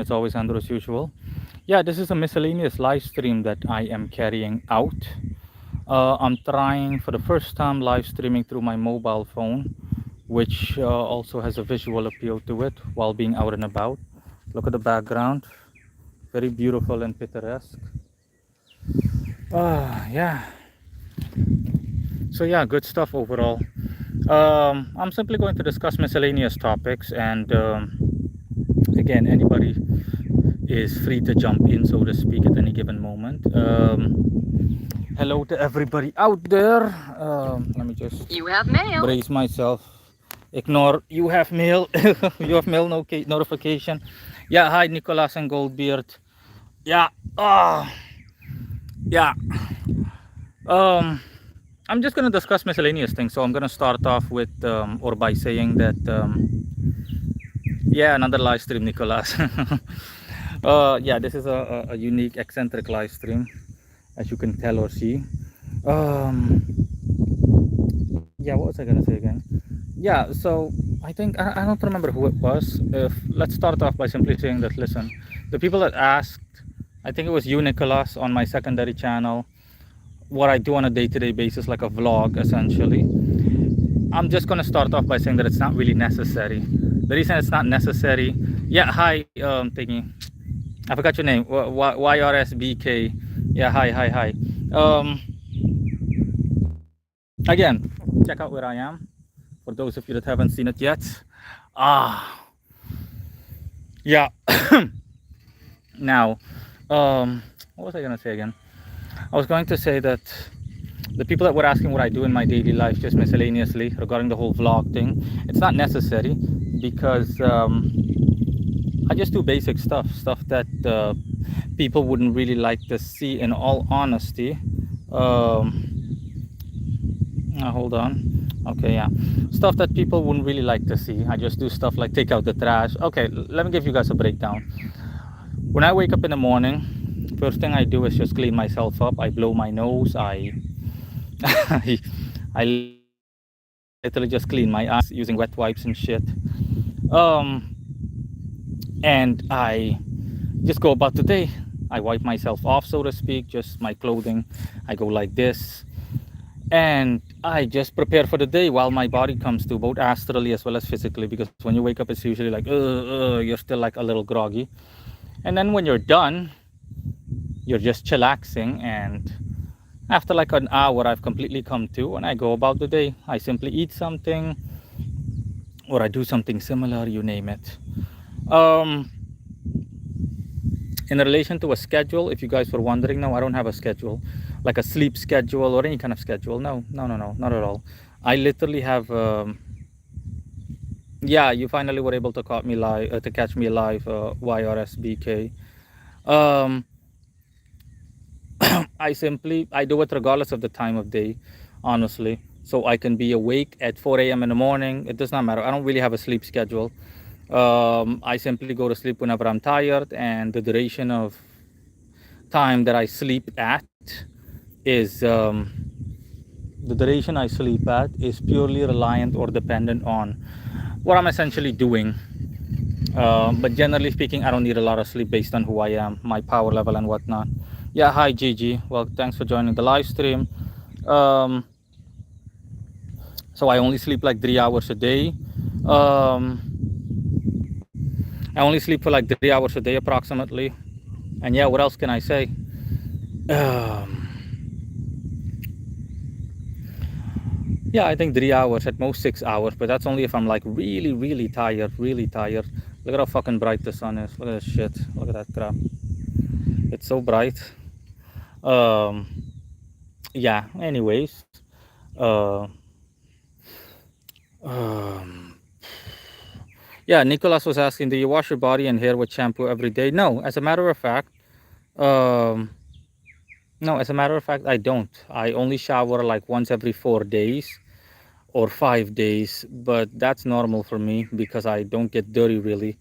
It's always Andrew as usual. Yeah, this is a miscellaneous live stream that I am carrying out. I'm trying for the first time live streaming through my mobile phone, which also has a visual appeal to it while being out and about. Look at the background, very beautiful and picturesque. Yeah, so yeah, good stuff overall. I'm simply going to discuss miscellaneous topics, and again, anybody is free to jump in, so to speak, at any given moment. Hello to everybody out there. Let me just You have mail. brace myself. Ignore you have mail. You have mail notification. Yeah, hi Nicholas and Goldbeard. Yeah. Yeah. Um, I'm just gonna discuss miscellaneous things. So I'm gonna start off with or by saying that yeah, another live stream, Nicholas. Yeah, this is a unique, eccentric live stream, as you can tell or see. Um, yeah, what was I gonna say again? Yeah, so I don't remember who it was. If let's start off by simply saying that, listen, the people that asked, I think it was you, Nicholas, on my secondary channel, what I do on a day-to-day basis, like a vlog, essentially. I'm just gonna start off by saying that it's not really necessary. The reason it's not necessary, yeah, hi, thingy, I forgot your name, YRSBK. Yeah, hi. Um, Again, check out where I am. For those of you that haven't seen it yet. Ah, yeah. Now, what was I gonna say again? I was going to say that the people that were asking what I do in my daily life, just miscellaneously regarding the whole vlog thing, it's not necessary because I just do basic stuff that people wouldn't really like to see. In all honesty, hold on. Okay, yeah, stuff that people wouldn't really like to see. I just do stuff like take out the trash. Okay, let me give you guys a breakdown. When I wake up in the morning, first thing I do is just clean myself up. I blow my nose. I literally just clean my eyes using wet wipes and shit. um and I just go about the day. I wipe myself off, so to speak, just my clothing. I go like this, and I just prepare for the day while my body comes to, both astrally as well as physically, because when you wake up it's usually like you're still like a little groggy. And then when you're done, you're just chillaxing, and after like an hour I've completely come to, and I go about the day. I simply eat something, or I do something similar, you name it. um in relation to a schedule, if you guys were wondering, no, I don't have a schedule, like a sleep schedule or any kind of schedule. No, not at all. I literally have yeah, you finally were able to catch me live, YRSBK. um I do it regardless of the time of day, honestly. So I can be awake at 4 a.m. in the morning. It does not matter. I don't really have a sleep schedule. I simply go to sleep whenever I'm tired, and the duration of time that I sleep at is the duration I sleep at is purely reliant or dependent on what I'm essentially doing. But generally speaking, I don't need a lot of sleep based on who I am, my power level, and whatnot. Yeah, hi Gigi. Well, thanks for joining the live stream. Um, so I only sleep like 3 hours a day. Um, I only sleep for like 3 hours a day approximately. And yeah, what else can I say? Um, yeah, I think 3 hours, at most 6 hours, but that's only if I'm like really tired, really tired. Look at how fucking bright the sun is. Look at this shit. Look at that crap. It's so bright. Um, yeah, anyways. Uh, um, yeah, Nicholas was asking, do you wash your body and hair with shampoo every day? No, as a matter of fact, um, no, as a matter of fact, I don't. I only shower like once every 4 days or 5 days, but that's normal for me because I don't get dirty really.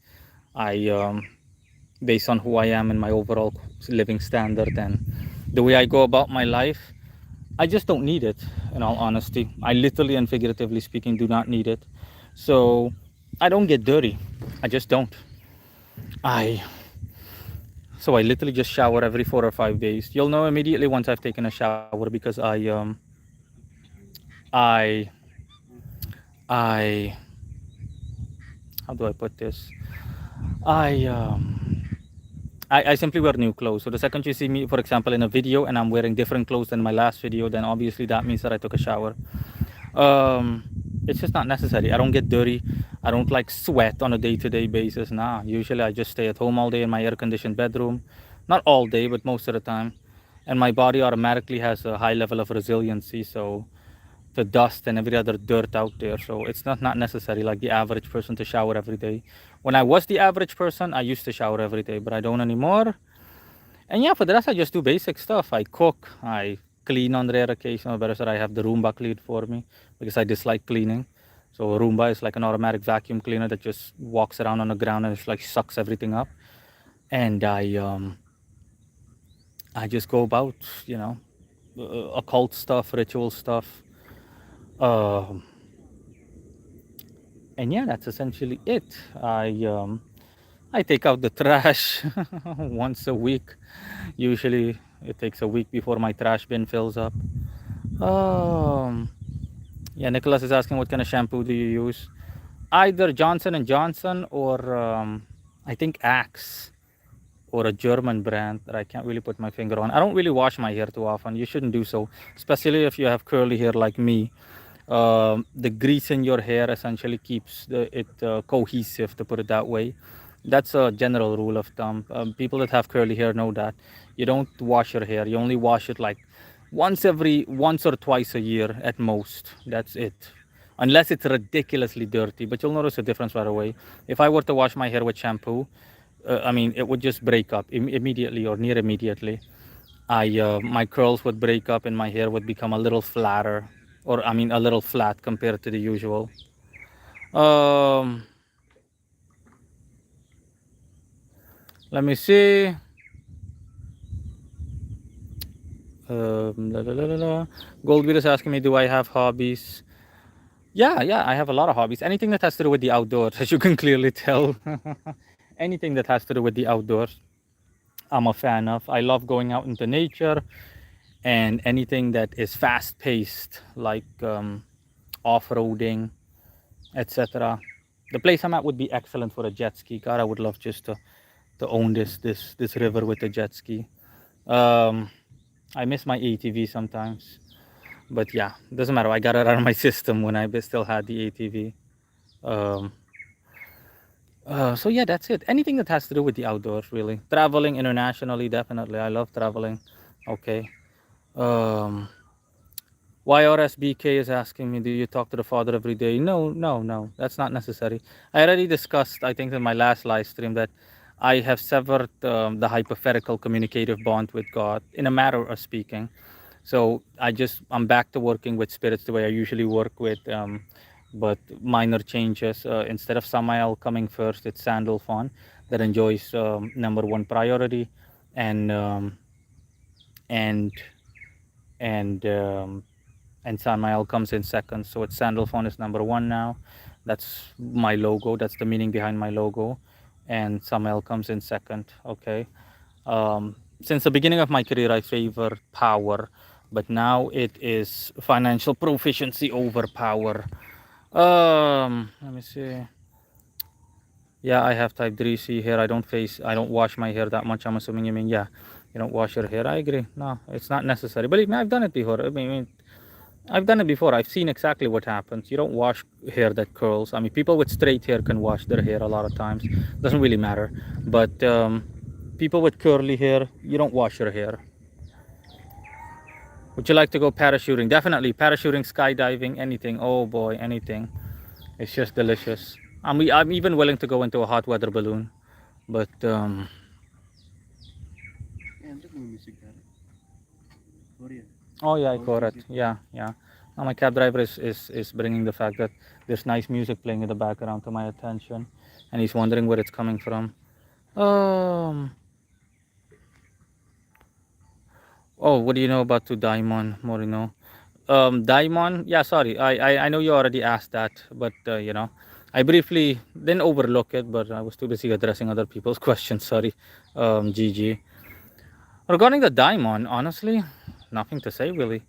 I based on who I am and my overall living standard and the way I go about my life, I just don't need it. In all honesty, I literally and figuratively speaking do not need it. So I don't get dirty. I just don't. I So I literally just shower every 4 or 5 days. You'll know immediately once I've taken a shower because I I how do I put this? I um I simply wear new clothes. So the second you see me, for example, in a video and I'm wearing different clothes than my last video, then obviously that means that I took a shower. Um, it's just not necessary. I don't get dirty. I don't like sweat on a day-to-day basis. Nah, usually I just stay at home all day in my air-conditioned bedroom. Not all day, but most of the time. And my body automatically has a high level of resiliency. So the dust and every other dirt out there. So it's not necessary like the average person to shower every day. When I was the average person, I used to shower every day, but I don't anymore. And yeah, for the rest, I just do basic stuff. I cook, I clean on rare occasion, or better said, I have the Roomba clean for me because I dislike cleaning. So a Roomba is like an automatic vacuum cleaner that just walks around on the ground and it's like sucks everything up. And I just go about, you know, occult stuff, ritual stuff. Um, and yeah, that's essentially it. I take out the trash once a week. Usually, it takes a week before my trash bin fills up. Um, yeah, Nicholas is asking what kind of shampoo do you use? Either Johnson and Johnson or I think Axe or a German brand that I can't really put my finger on. I don't really wash my hair too often. You shouldn't do so, especially if you have curly hair like me. The grease in your hair essentially keeps it cohesive, to put it that way. That's a general rule of thumb. People that have curly hair know that you don't wash your hair. You only wash it like once or twice a year at most. That's it, unless it's ridiculously dirty. But you'll notice a difference right away. If I were to wash my hair with shampoo, I mean, it would just break up immediately or near immediately. My curls would break up and my hair would become a little flatter, or I mean, a little flat compared to the usual. Um, Let me see. La, la, la, la, la. Goldbeard is asking me, do I have hobbies? Yeah, I have a lot of hobbies. Anything that has to do with the outdoors, as you can clearly tell. Anything that has to do with the outdoors, I'm a fan of. I love going out into nature and anything that is fast paced, like off-roading, etc. The place I'm at would be excellent for a jet ski. God, I would love just to own this river with a jet ski. Um, I miss my ATV sometimes, but yeah, doesn't matter. I got it out of my system when I still had the ATV. Um, so yeah, that's it. Anything that has to do with the outdoors, really. Traveling internationally, definitely. I love traveling. Okay. Um, YRSBK is asking me, do you talk to the Father every day? No, no, no. That's not necessary. I already discussed, I think, in my last live stream that I have severed the hypothetical communicative bond with God in a matter of speaking. So I'm back to working with spirits the way I usually work with, but minor changes. Instead of Samael coming first, it's Sandalphon that enjoys number one priority, and and and um, and Samael comes in second. So it's Sandalphon is number one now. That's my logo. That's the meaning behind my logo, and Samael comes in second. Okay. Since the beginning of my career, I favor power, but now it is financial proficiency over power. Let me see. Yeah, I have type 3C hair. I don't wash my hair that much. I'm assuming you mean, yeah, you don't wash your hair. I agree. No, it's not necessary. Believe me, I've done it before. I've done it before. I've seen exactly what happens. You don't wash hair that curls. I mean, people with straight hair can wash their hair a lot of times. Doesn't really matter. But people with curly hair, you don't wash your hair. Would you like to go parachuting? Definitely. Parachuting, skydiving, anything. Oh boy, anything. It's just delicious. I'm even willing to go into a hot weather balloon. But oh yeah, I caught it. Yeah, yeah. Now my cab driver is bringing the fact that there's nice music playing in the background to my attention, and he's wondering where it's coming from. Um. Oh, what do you know about to Daimon Morino? Daimon. Yeah, sorry. I know you already asked that, but you know, I briefly didn't overlook it, but I was too busy addressing other people's questions. Sorry. GG. Regarding the daimon, honestly, nothing to say really.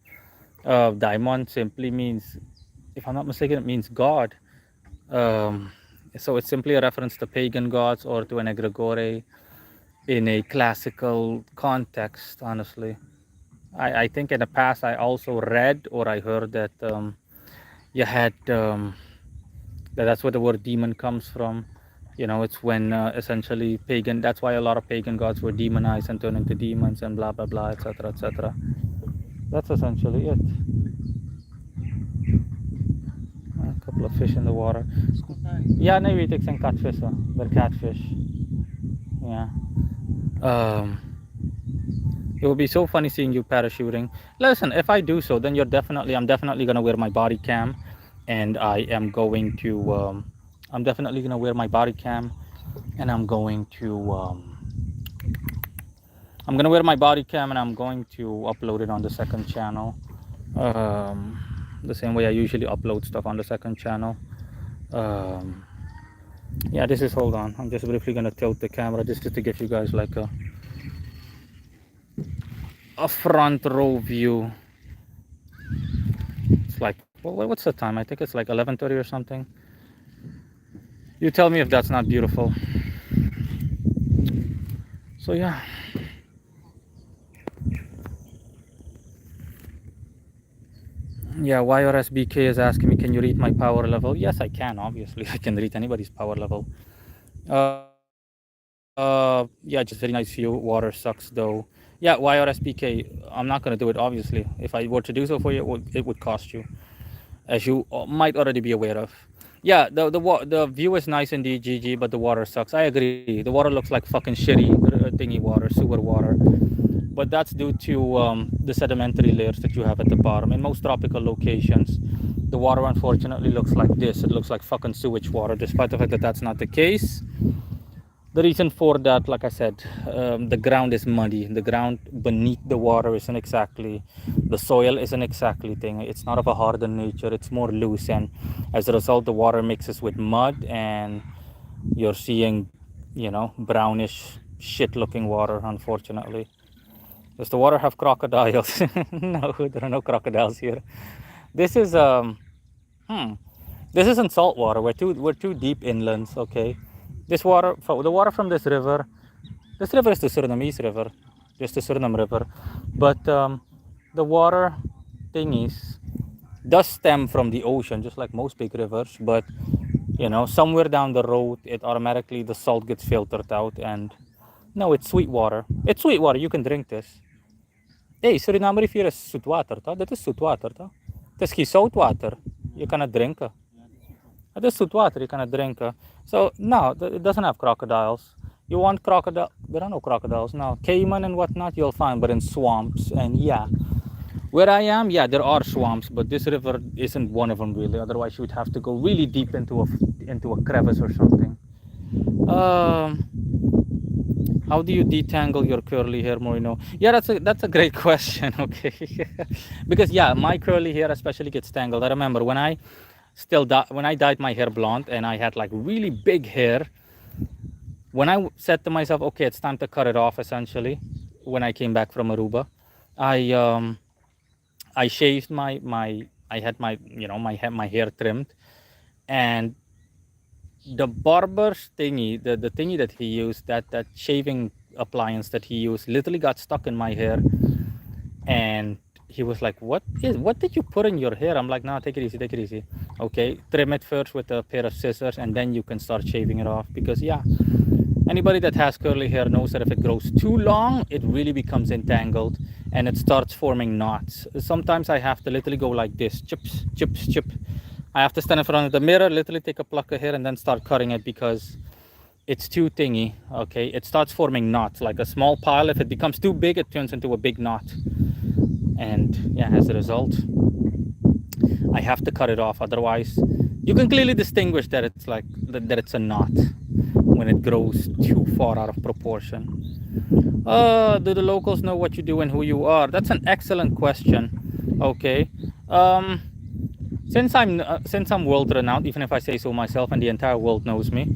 Daimon simply means, if I'm not mistaken, it means God. Um, so it's simply a reference to pagan gods or to an egregore in a classical context, honestly. I think in the past I also read or I heard that you had that's where the word demon comes from. You know, it's when essentially pagan, that's why a lot of pagan gods were demonized and turned into demons and blah blah blah, etc etc. That's essentially it. A couple of fish in the water. Yeah, maybe it's some catfish. They're catfish. Yeah. Um, it would be so funny seeing you parachuting. Listen, if I do so, then I'm definitely gonna wear my body cam, and I'm definitely gonna wear my body cam, and I'm gonna wear my body cam, and I'm going to upload it on the second channel. Um, the same way I usually upload stuff on the second channel. Um, yeah, this is, hold on, I'm just briefly gonna tilt the camera just to give you guys like a front row view. It's like, what's the time? I think it's like 11:30 or something. You tell me if that's not beautiful. So yeah. Yeah, YRSBK is asking me, can you read my power level? Yes, I can, obviously. I can read anybody's power level. Yeah, just very nice view. Water sucks though. Yeah, YRSBK, I'm not going to do it, obviously. If I were to do so for you, it would cost you, as you might already be aware of. Yeah, the view is nice indeed, GG, but the water sucks. I agree. The water looks like fucking shitty thingy water, sewer water. But that's due to the sedimentary layers that you have at the bottom. In most tropical locations, the water unfortunately looks like this. It looks like fucking sewage water, despite the fact that that's not the case. The reason for that, like I said, the ground is muddy. The ground beneath the water isn't exactly, the soil isn't exactly thing. It's not of a hardened nature. It's more loose, and as a result, the water mixes with mud, and you're seeing, brownish shit-looking water. Unfortunately, does the water have crocodiles? No, there are no crocodiles here. This is hmm, this isn't salt water. We're too deep inlands. Okay, the water from this river. This river is the Surinamese river, just the Suriname River, but the water thingies does stem from the ocean, just like most big rivers. But somewhere down the road, it automatically the salt gets filtered out, and no, it's sweet water. It's sweet water. You can drink this. Hey, Suriname rivier is zoetwater, toch? Dit is zoetwater, toch? Het is geen zoutwater. Je kan het drinken. Het is zoetwater, je kan het drinken. So, no, it doesn't have crocodiles. You want crocodile? There are no crocodiles. No, caiman and whatnot you'll find, but in swamps. And yeah, where I am, yeah, there are swamps, but this river isn't one of them really. Otherwise, you would have to go really deep into a crevice or something. How do you detangle your curly hair, Morino? Yeah, that's a great question. Okay, because yeah, my curly hair especially gets tangled. I remember when I dyed my hair blonde and I had like really big hair. When I said to myself, okay, it's time to cut it off, essentially, when I came back from Aruba, I shaved I had my hair trimmed, and the barber's thingy, the thingy that he used, that shaving appliance that he used, literally got stuck in my hair, and he was like, what did you put in your hair? I'm like, no, take it easy. Okay, trim it first with a pair of scissors, and then you can start shaving it off. Because yeah, anybody that has curly hair knows that if it grows too long, it really becomes entangled and it starts forming knots. Sometimes I have to literally go like this, chips. I have to stand in front of the mirror, literally take a pluck of hair and then start cutting it, because it's too thingy. Okay, it starts forming knots like a small pile. If it becomes too big, it turns into a big knot, and yeah, as a result, I have to cut it off. Otherwise, you can clearly distinguish that it's like that it's a knot when it grows too far out of proportion. Do the locals know what you do and who you are? That's an excellent question. Okay, since I'm world renowned, even if I say so myself, and the entire world knows me,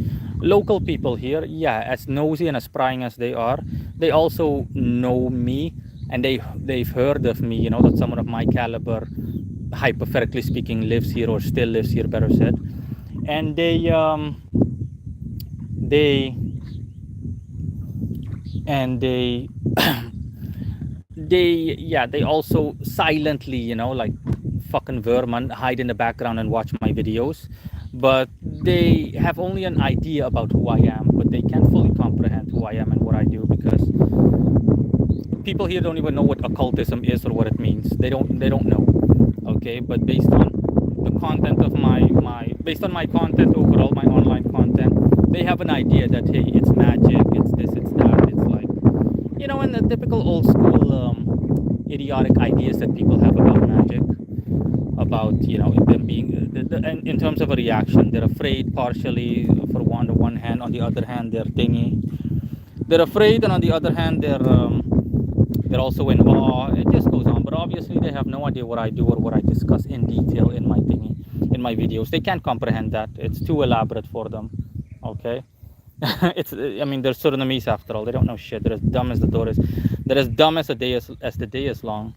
Local people here, yeah, as nosy and as prying as they also know me, and they've heard of me, that someone of my caliber, hypothetically speaking, lives here or still lives here, better said. And they and they also silently, like fucking vermin, hide in the background and watch my videos, but they have only an idea about who I am, but they can't fully comprehend who I am and what I do, because people here don't even know what occultism is or what it means. They don't know. Okay, but based on the content of based on my content overall, my online content, they have an idea that, hey, it's magic, it's this, it's that, it's like, and the typical old school idiotic ideas that people have about magic, about them being in terms of a reaction, they're afraid partially, on the one hand, on the other hand they're thingy, they're afraid, and on the other hand they're also in awe. It just goes on, but obviously they have no idea what I do or what I discuss in detail in my thingy, in my videos. They can't comprehend that. It's too elaborate for them. Okay. I mean, they're Surinamese after all. They don't know shit. They're as dumb as the door is. They're as dumb as the day is long.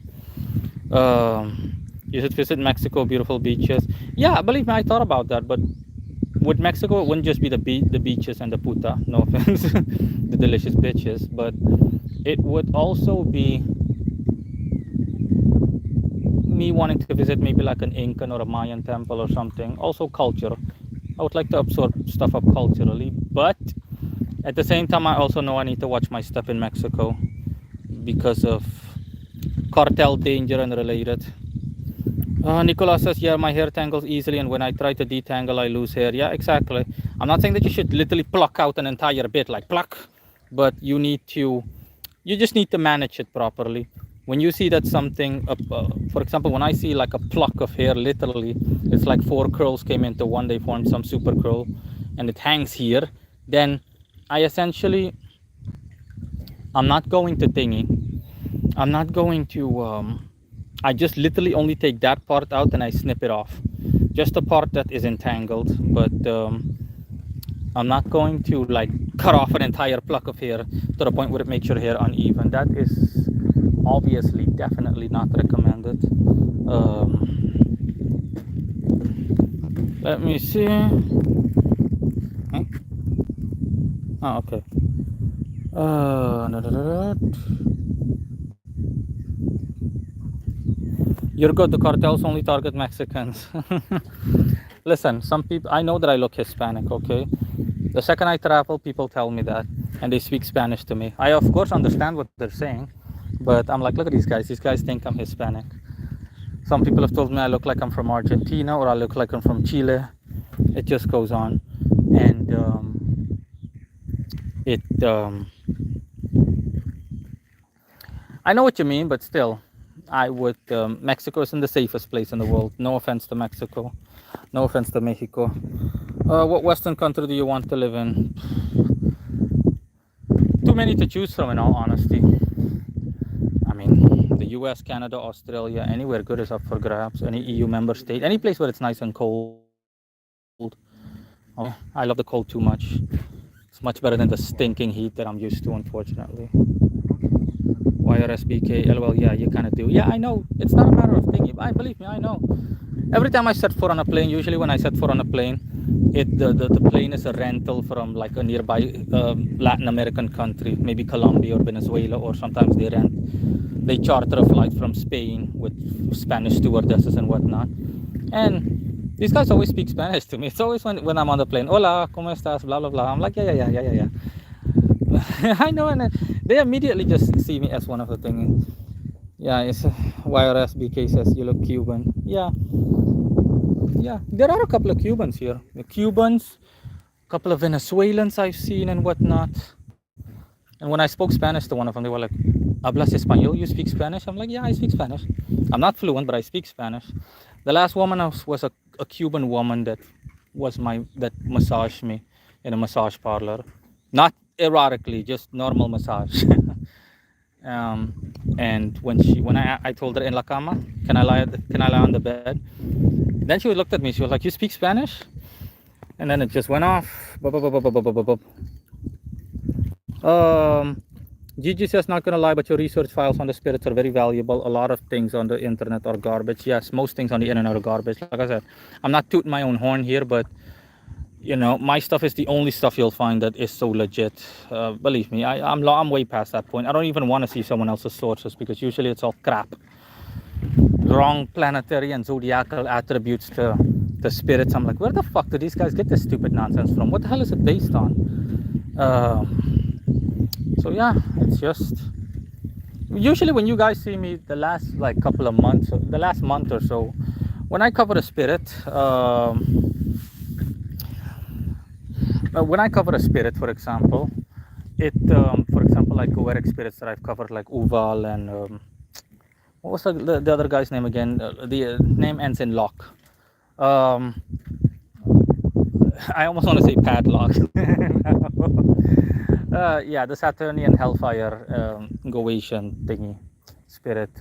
You should visit Mexico, beautiful beaches. Yeah, believe me, I thought about that, but with Mexico, it wouldn't just be the beaches and the puta, no offense, the delicious bitches, but it would also be me wanting to visit maybe like an Incan or a Mayan temple or something. Also culture. I would like to absorb stuff up culturally, but at the same time, I also know I need to watch my step in Mexico because of cartel danger and related. Nicolas says, yeah, my hair tangles easily, and when I try to detangle, I lose hair. Yeah, exactly. I'm not saying that you should literally pluck out an entire bit, like pluck, but you just need to manage it properly. When you see that something, for example, when I see like a pluck of hair, literally, it's like 4 curls came into one, they formed some super curl, and it hangs here, then I essentially, I'm not going to thingy. I'm not going to, I just literally only take that part out and I snip it off. Just the part that is entangled, but I'm not going to like cut off an entire pluck of hair to the point where it makes your hair uneven. That is obviously definitely not recommended. Let me see. Oh, okay. You're good. The cartels only target Mexicans. Listen, some people, I know that I look Hispanic, okay? The second I travel, people tell me that, and they speak Spanish to me. I, of course, understand what they're saying, but I'm like, look at these guys. These guys think I'm Hispanic. Some people have told me I look like I'm from Argentina, or I look like I'm from Chile. It just goes on. And I know what you mean, but still, I would, Mexico isn't the safest place in the world. No offense to Mexico. No offense to Mexico. What Western country do you want to live in? Too many to choose from, in all honesty. I mean, the US, Canada, Australia, anywhere good is up for grabs. Any EU member state, any place where it's nice and cold. Oh, I love the cold too much. It's much better than the stinking heat that I'm used to, unfortunately. YRSBK, LOL, yeah, you kind of do. Yeah, I know. It's not a matter of thinking. Believe me, I know. Every time I set foot on a plane, usually when I set foot on a plane, the plane is a rental from like a nearby Latin American country, maybe Colombia or Venezuela, or sometimes they charter a flight from Spain with Spanish stewardesses and whatnot. And these guys always speak Spanish to me. It's always when I'm on the plane, hola, ¿cómo estás? Blah, blah, blah. I'm like, yeah. I know, and they immediately just see me as one of the things. Yeah, it's YRSBK says you look Cuban. Yeah, there are a couple of Cubans here. The Cubans, a couple of Venezuelans I've seen and whatnot. And when I spoke Spanish to one of them, they were like, ¿Hablas español? You speak Spanish? I'm like, yeah, I speak Spanish. I'm not fluent, but I speak Spanish. The last woman was a Cuban woman that massaged me in a massage parlor. Not erotically, just normal massage. And when I told her in la cama, can I lie on the bed? Then she looked at me. She was like, "You speak Spanish?" And then it just went off. Bup, bup, bup, bup, bup, bup, bup, bup. Gigi says, not gonna lie, but your research files on the spirits are very valuable. A lot of things on the internet are garbage. Yes, most things on the internet are garbage. Like I said, I'm not tooting my own horn here, but you know, my stuff is the only stuff you'll find that is so legit. Believe me, I'm way past that point. I don't even want to see someone else's sources because usually it's all crap. Wrong planetary and zodiacal attributes to the spirits. I'm like, where the fuck do these guys get this stupid nonsense from? What the hell is it based on? So yeah, it's just usually when you guys see me the last like couple of months, the last month or so, when I cover a spirit, for example, for example, like goeric spirits that I've covered, like Uval and what was the other guy's name again? The name ends in lock. I almost want to say padlock. Yeah, the Saturnian Hellfire Goetian thingy spirit,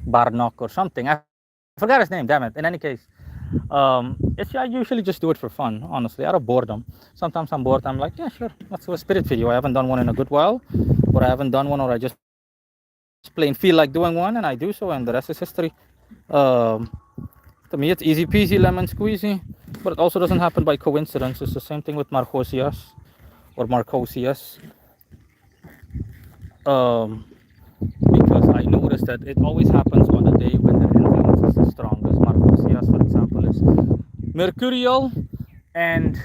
Barnock or something. I forgot his name. Damn it. In any case, I usually just do it for fun, honestly, out of boredom. Sometimes I'm bored. I'm like, yeah, sure, let's do a spirit video. I haven't done one in a good while, or I haven't done one, or I just plain feel like doing one, and I do so, and the rest is history. To me, it's easy peasy, lemon squeezy, but it also doesn't happen by coincidence. It's the same thing with Marcosius or Marcosius. Because I noticed that it always happens on the day when the influence is the strongest. Marcosius, for example, is mercurial, and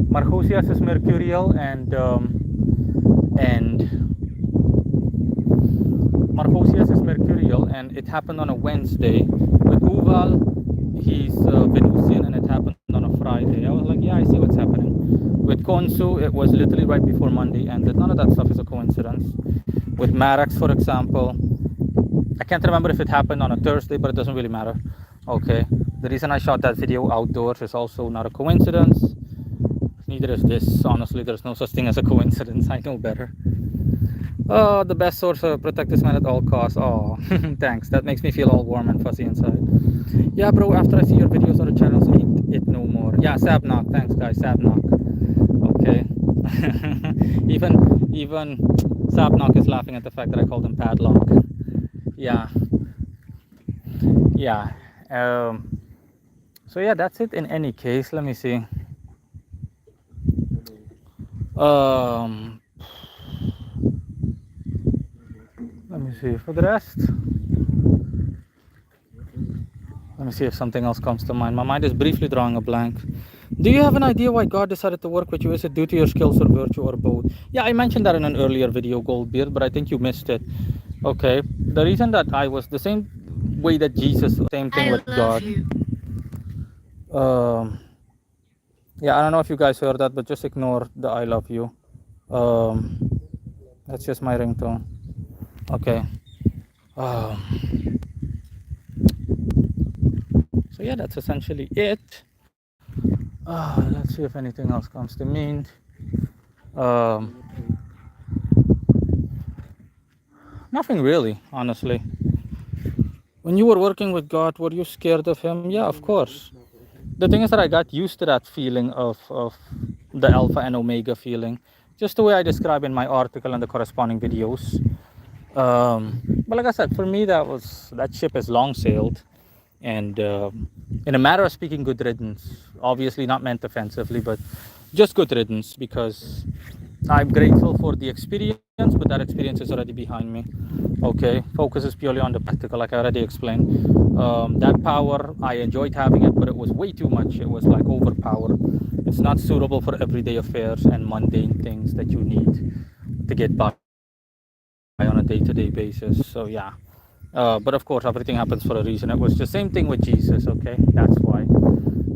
Marcosius is mercurial, and Marcosius is mercurial, and it happened on a Wednesday. With Uval, he's Venusian, and it happened on a Friday. I was like, yeah, I see what's happening. With Konsu, it was literally right before Monday ended. None of that stuff is a coincidence. With Marax, for example, I can't remember if it happened on a Thursday, but it doesn't really matter. Okay, the reason I shot that video outdoors is also not a coincidence. Neither is this. Honestly, there's no such thing as a coincidence. I know better. Oh, the best source of protect this man at all costs. Oh, thanks. That makes me feel all warm and fuzzy inside. Yeah, bro, after I see your videos on the channels, I eat it no more. Yeah, Sabnock. Thanks, guys. Sabnock. Okay. even Sabnock is laughing at the fact that I called him Padlock. Yeah. Yeah. So yeah, that's it in any case. Let me see. Let me see for the rest. Let me see if something else comes to mind. My mind is briefly drawing a blank. Do you have an idea why God decided to work with you? Is it due to your skills or virtue or both? Yeah, I mentioned that in an earlier video, Goldbeard, but I think you missed it. Okay, the reason that I was the same way that Jesus, same thing with God. Yeah, I don't know if you guys heard that, but just ignore the I love you. That's just my ringtone. Okay. So yeah, that's essentially it. Let's see if anything else comes to mind. Nothing really, honestly. When you were working with God, were you scared of him? Yeah, of course. The thing is that I got used to that feeling of the alpha and omega feeling, just the way I describe in my article and the corresponding videos. But like I said, for me, that ship has long sailed, and in a matter of speaking, good riddance. Obviously not meant offensively, but just good riddance, because I'm grateful for the experience, but that experience is already behind me. Okay, focus is purely on the practical, like I already explained. That power, I enjoyed having it, but it was way too much. It was like overpower. It's not suitable for everyday affairs and mundane things that you need to get by on a day-to-day basis. So yeah, but of course everything happens for a reason. It was the same thing with Jesus. Okay, that's why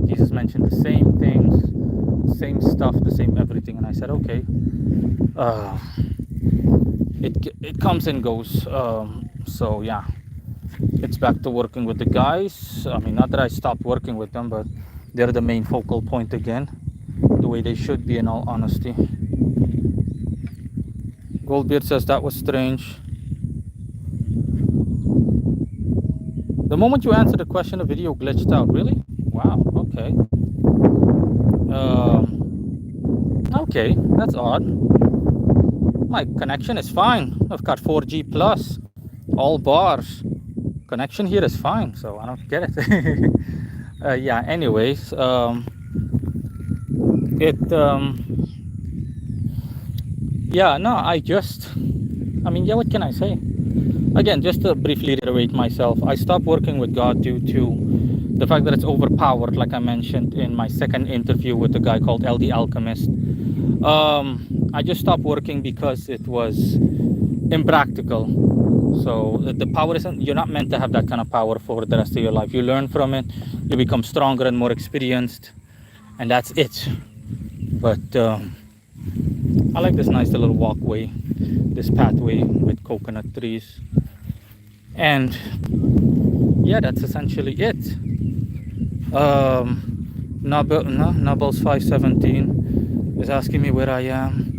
Jesus mentioned the same things, same stuff, the same everything, and I said, okay, it comes and goes. So yeah, it's back to working with the guys. I mean, not that I stopped working with them, but they're the main focal point again, the way they should be, in all honesty. Goldbeard says that was strange. The moment you answered the question, the video glitched out. Really? Wow. Okay. Okay. That's odd. My connection is fine. I've got 4G plus, all bars. Connection here is fine, so I don't get it. Yeah. Anyways, it. Yeah. No. I mean, yeah. What can I say? Again, just to briefly reiterate myself, I stopped working with God due to the fact that it's overpowered, like I mentioned in my second interview with a guy called LD Alchemist. I just stopped working because it was impractical. So the power isn't, you're not meant to have that kind of power for the rest of your life. You learn from it, you become stronger and more experienced, and that's it. But I like this nice little walkway, this pathway with coconut trees. And yeah, that's essentially it. Nubbles 517 is asking me where I am.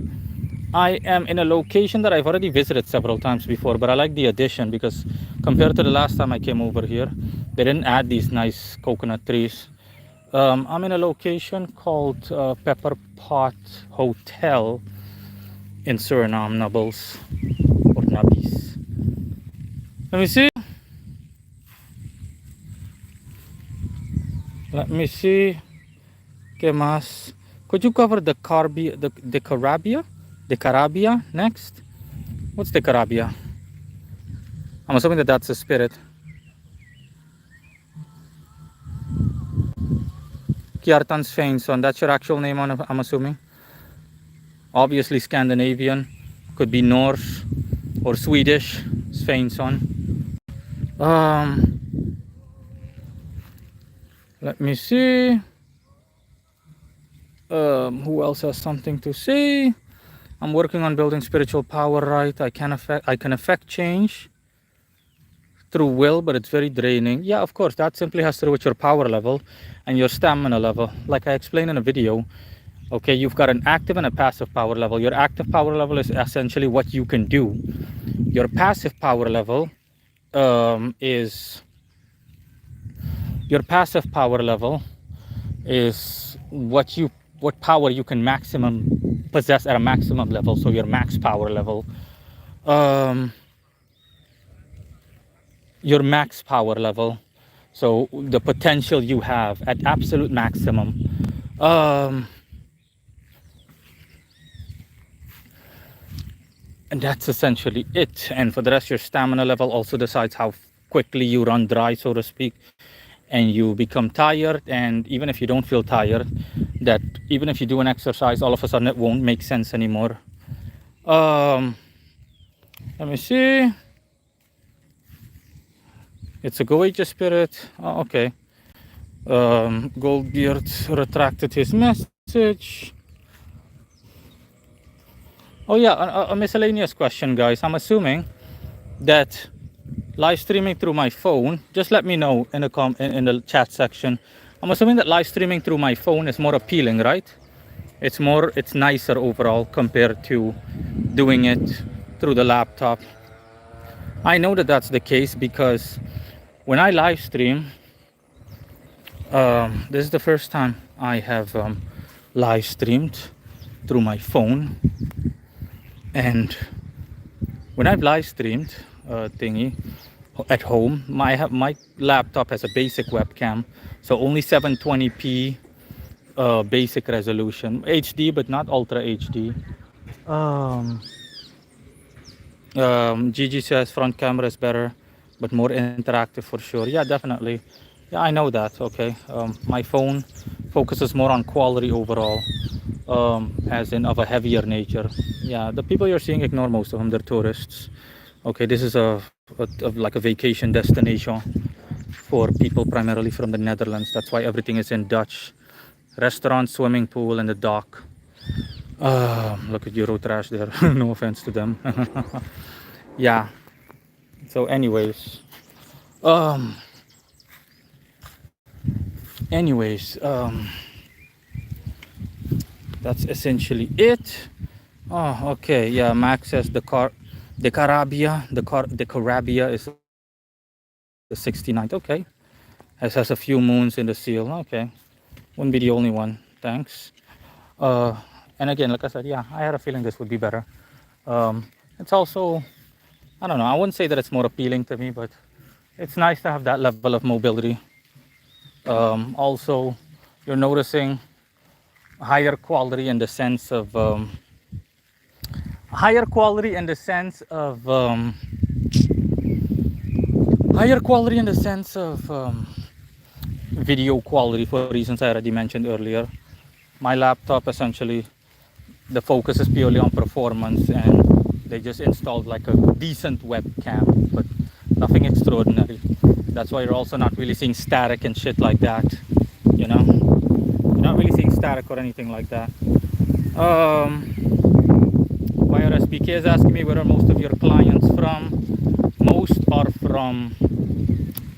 I am in a location that I've already visited several times before, but I like the addition because compared to the last time I came over here, they didn't add these nice coconut trees. I'm in a location called Pepper Pot Hotel in Suriname, Nubbles or Nubbies. Let me see. Let me see. ¿Qué más? Could you cover the Carabia? The Carabia next? What's the Carabia? I'm assuming that that's a spirit. Kjartan Sveinsson, that's your actual name, I'm assuming. Obviously Scandinavian, could be Norse or Swedish. Sveinsson. Let me see. Who else has something to say? I'm working on building spiritual power, right? I can affect change through will, but it's very draining. Yeah, of course, that simply has to do with your power level and your stamina level. Like I explained in a video, okay, you've got an active and a passive power level. Your active power level is essentially what you can do. Your passive power level is what power you can maximum possess at a maximum level. So your max power level. Your max power level, so the potential you have at absolute maximum. And that's essentially it. And for the rest, your stamina level also decides how quickly you run dry, so to speak, and you become tired. And even if you don't feel tired, that even if you do an exercise, all of a sudden it won't make sense anymore. Let me see. It's a Goetia spirit. Oh, okay. Goldbeard retracted his message. Oh yeah, a miscellaneous question, guys. I'm assuming that live streaming through my phone, just let me know in the chat section. I'm assuming that live streaming through my phone is more appealing, right? It's nicer overall compared to doing it through the laptop. I know that that's the case because when I live stream, this is the first time I have live streamed through my phone. And when I've live streamed thingy at home, my laptop has a basic webcam, so only 720p basic resolution, HD but not ultra HD. Gigi says front camera is better but more interactive for sure. Yeah, definitely. Yeah, I know that. Okay, my phone focuses more on quality overall, as in of a heavier nature. Yeah, the people you're seeing, ignore most of them, they're tourists. Okay, this is like a vacation destination for people primarily from the Netherlands. That's why everything is in Dutch. Restaurant, swimming pool, and the dock. Look at Euro trash there. No offense to them. Yeah. So anyways, that's essentially it. Oh, okay. Yeah, Max says the Carabia is the 69th. Okay. It has a few moons in the seal. Okay, wouldn't be the only one. Thanks. Uh, and again, like I said, yeah, I had a feeling this would be better. It's also, I don't know, I wouldn't say that it's more appealing to me, but it's nice to have that level of mobility. Also, you're noticing higher quality in the sense of higher quality in the sense of higher quality in the sense of video quality for reasons I already mentioned earlier. My laptop essentially, the focus is purely on performance, and they just installed like a decent webcam, but nothing extraordinary. That's why you're also not really seeing static and shit like that, you know. You're not really seeing static or anything like that. YRSBK is asking me where are most of your clients from. Most are from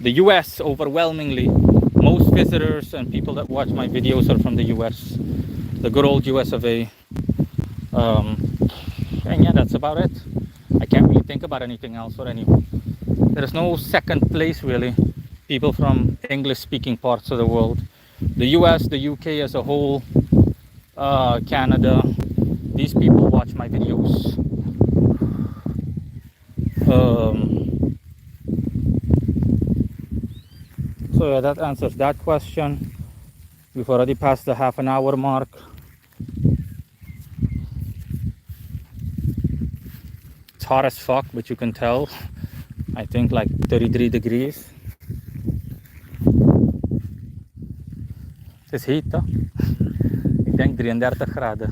the US overwhelmingly. Most visitors and people that watch my videos are from the US, the good old US of A. And yeah, that's about it. I can't really think about anything else or anyone. There's no second place really. People from English speaking parts of the world. The US, the UK as a whole, Canada, these people watch my videos. So yeah, that answers that question. We've already passed the half an hour mark. It's hot as fuck, but you can tell. I think like 33 degrees. Het is heet, hè? Ik denk 33 graden.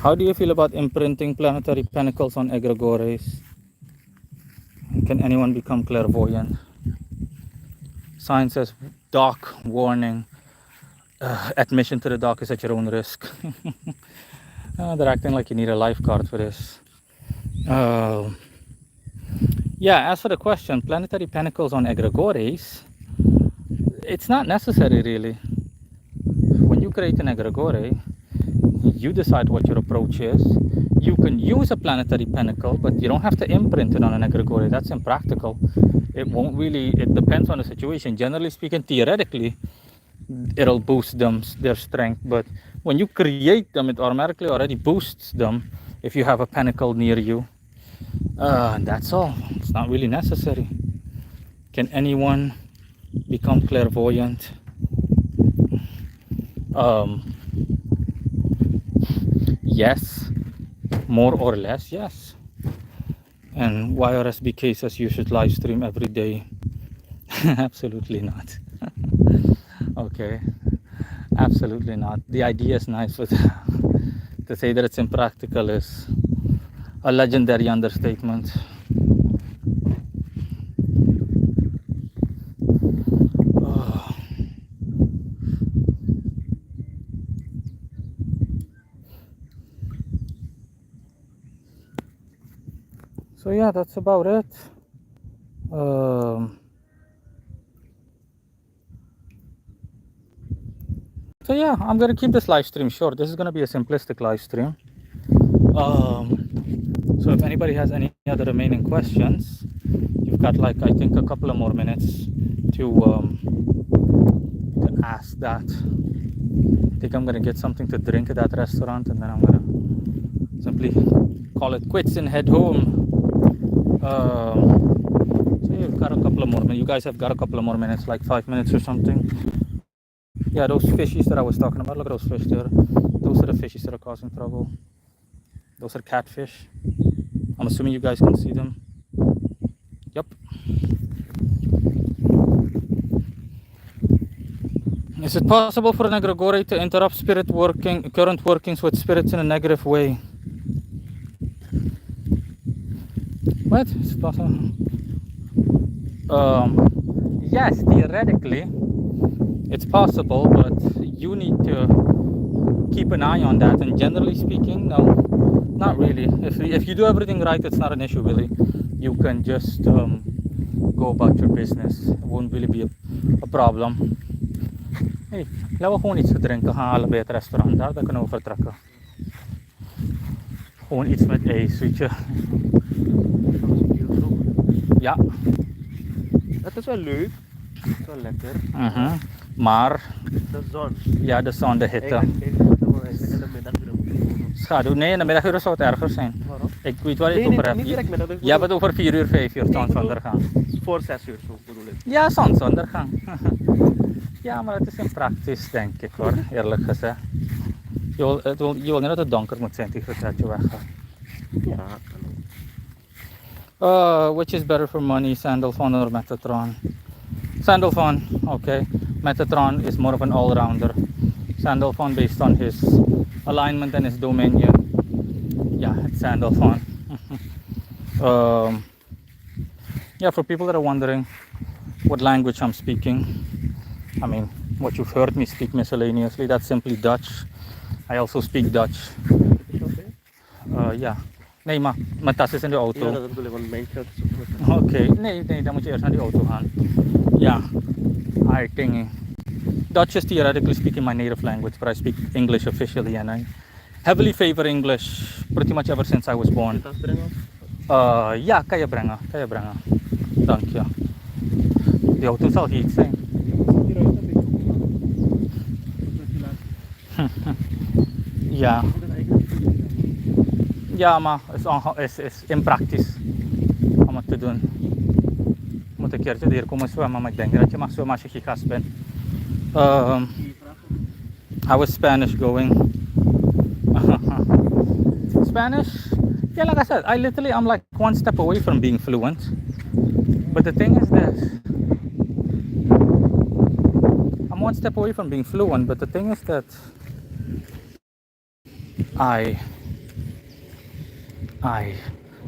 How do you feel about imprinting planetary pinnacles on egregores? Can anyone become clairvoyant? Sign says, doc, warning. Admission to the dock is at your own risk. They're acting like you need a lifeguard for this. Yeah, as for the question, planetary pinnacles on egregores, it's not necessary really. When you create an egregore, you decide what your approach is. You can use a planetary pinnacle, but you don't have to imprint it on an egregore. That's impractical. It won't really, it depends on the situation. Generally speaking, theoretically, it'll boost them, their strength, but when you create them, it automatically already boosts them if you have a pinnacle near you. That's all. It's not really necessary. Can anyone become clairvoyant? Yes, more or less, yes. And YRSBK says you should live stream every day. Absolutely not. Okay, absolutely not. The idea is nice, but to say that it's impractical is a legendary understatement. So yeah, that's about it. So yeah, I'm gonna keep this live stream short. This is gonna be a simplistic live stream. So if anybody has any other remaining questions, you've got like I think a couple of more minutes to ask that. I think I'm gonna get something to drink at that restaurant, and then I'm gonna simply call it quits and head home. So you've got a couple of more minutes. You guys have got a couple of more minutes, like 5 minutes or something. Yeah, those fishies that I was talking about, look at those fish there. Those are the fishies that are causing trouble. Those are catfish. I'm assuming you guys can see them. Yep. Is it possible for an egregore to interrupt current workings with spirits in a negative way? What? Is it possible? Yes, theoretically, it's possible, but you need to keep an eye on that. And generally speaking, no, not really. If you do everything right, it's not an issue really. You can just go about your business. It won't really be a problem. Hey, laten we gewoon iets te drinken gaan halen bij het restaurant. Daar kunnen we vertrekken. Gewoon iets met ijs, weet je. Ja. Het is wel leuk. Het is wel lekker. Maar De zon. ja, de zon, de hitte. Eigenlijk moeten we eigenlijk in de middag weer moeten komen. Schaduw. Nee, in de middaguren zou het erger zijn. Waarom? Ik weet waar je Nee, het over nee, hebt. niet direct middag. Je hebt het over 4 uur, 5 uur Nee, ik bedoel- zonsondergang. Voor 6 uur zo bedoel ik. Ja, zonsondergang. Ja, maar het is impraktisch, denk ik hoor, eerlijk gezegd. Je wil niet dat het donker moet zijn tegen dat je weggaat. Ja, kan ook. Which is better for money, Sandalphon or Metatron? Sandalphon, okay. Metatron is more of an all-rounder. Sandalphon based on his alignment and his dominion. Yeah, it's Sandalphon. Yeah, for people that are wondering what language I'm speaking, I mean, what you've heard me speak miscellaneously, that's simply Dutch. I also speak Dutch. Ja. Nee, maar mijn tas is in de auto. Ja, dat bedoel ik, want mijn geld is ook met Oké, nee, dan moet je eerst naar die auto gaan. Ja, I thingy. Dutch is theoretically speaking my native language, but I speak English officially and I heavily favor English pretty much ever since I was born. tas brengen? Ja, kan je brengen. Dank je. Die auto zal heet zijn. Hieruit een beetje opgemaakt. Ja. Moet het eigenlijk Ja, maar het is impraktisch om het te doen. Moet een keertje hier komen zwemmen, maar ik denk dat je mag zwemmen als je gigast bent. How is Spanish going? Spanish? Yeah, like I said, I'm like one step away from being fluent. But the thing is this. I'm one step away from being fluent, but the thing is that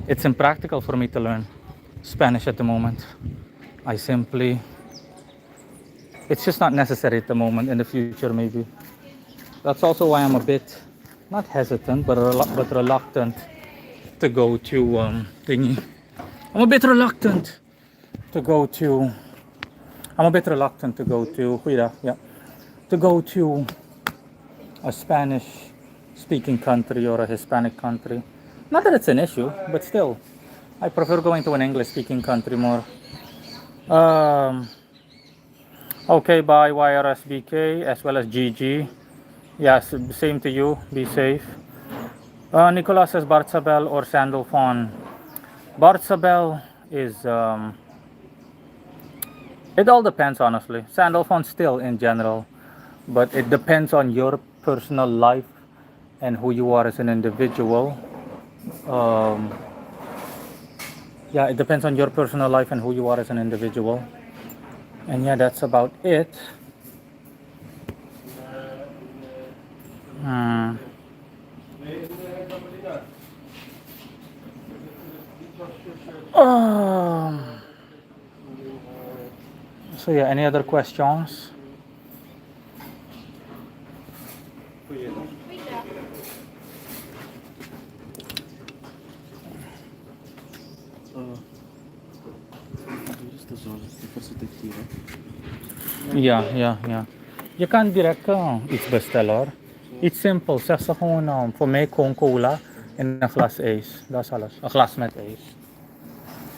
it's impractical for me to learn Spanish at the moment. It's just not necessary at the moment. In the future, maybe. That's also why I'm a bit, not hesitant, but reluctant to go to thingy. I'm a bit reluctant to go to. To go to a Spanish-speaking country or a Hispanic country. Not that it's an issue, but still, I prefer going to an English-speaking country more. Okay, bye YRSBK as well as GG. Yes, same to you. Be safe. Nicolas says Bartzabel or Sandalphon. Bartzabel is. It all depends, honestly. Sandalphon still in general, but it depends on your personal life and who you are as an individual. Yeah, it depends on your personal life and who you are as an individual. And yeah, that's about it. So yeah, any other questions? Hier is de zon, die verzit ik hier. Ja. Je kan direct iets bestellen hoor. Iets simpels. Zeg ze gewoon voor mij gewoon cola en een glas ijs. Dat is alles. Een glas met ijs.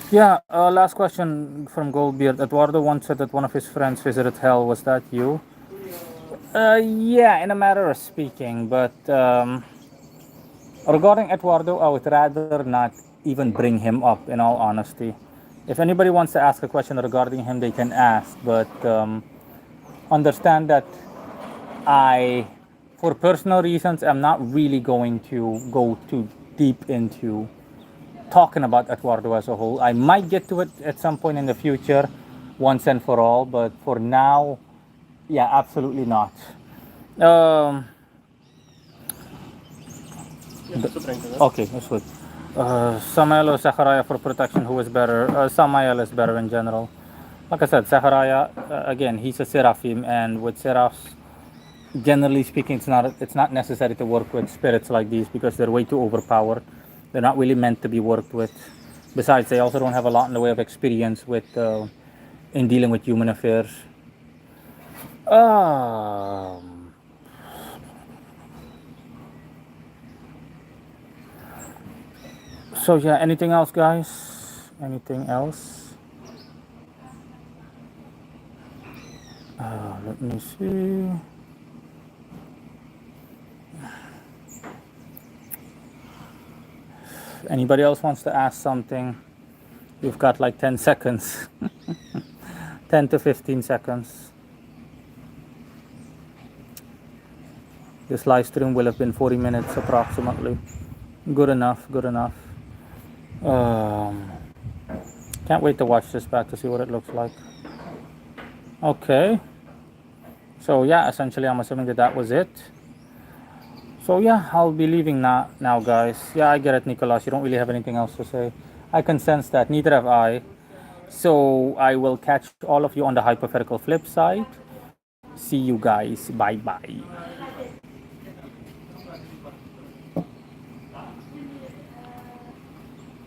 Yeah, last question from Goldbeard. Eduardo once said that one of his friends visited hell. Was that you? Yeah, in a matter of speaking. But regarding Eduardo, I would rather not even bring him up, in all honesty. If anybody wants to ask a question regarding him, they can ask. But understand that for personal reasons, I'm not really going to go too deep into talking about Eduardo as a whole. I might get to it at some point in the future, once and for all, but for now, yeah, absolutely not. Okay, that's good. Samael or Zachariah for protection, who is better? Samael is better in general. Like I said, Zachariah, again, he's a Seraphim, and with Seraphs, generally speaking, it's not necessary to work with spirits like these because they're way too overpowered. They're not really meant to be worked with. Besides, they also don't have a lot in the way of experience with in dealing with human affairs. So yeah, anything else, guys? Anything else? Let me see. If anybody else wants to ask something, you've got like 10 seconds. 10 to 15 seconds. This live stream will have been 40 minutes approximately. Good enough, good enough. Can't wait to watch this back to see what it looks like. Okay. So yeah, essentially I'm assuming that that was it. So yeah, I'll be leaving now guys. Yeah, I get it, Nicholas. You don't really have anything else to say. I can sense that. Neither have I. So I will catch all of you on the hypothetical flip side. See you guys. Bye bye.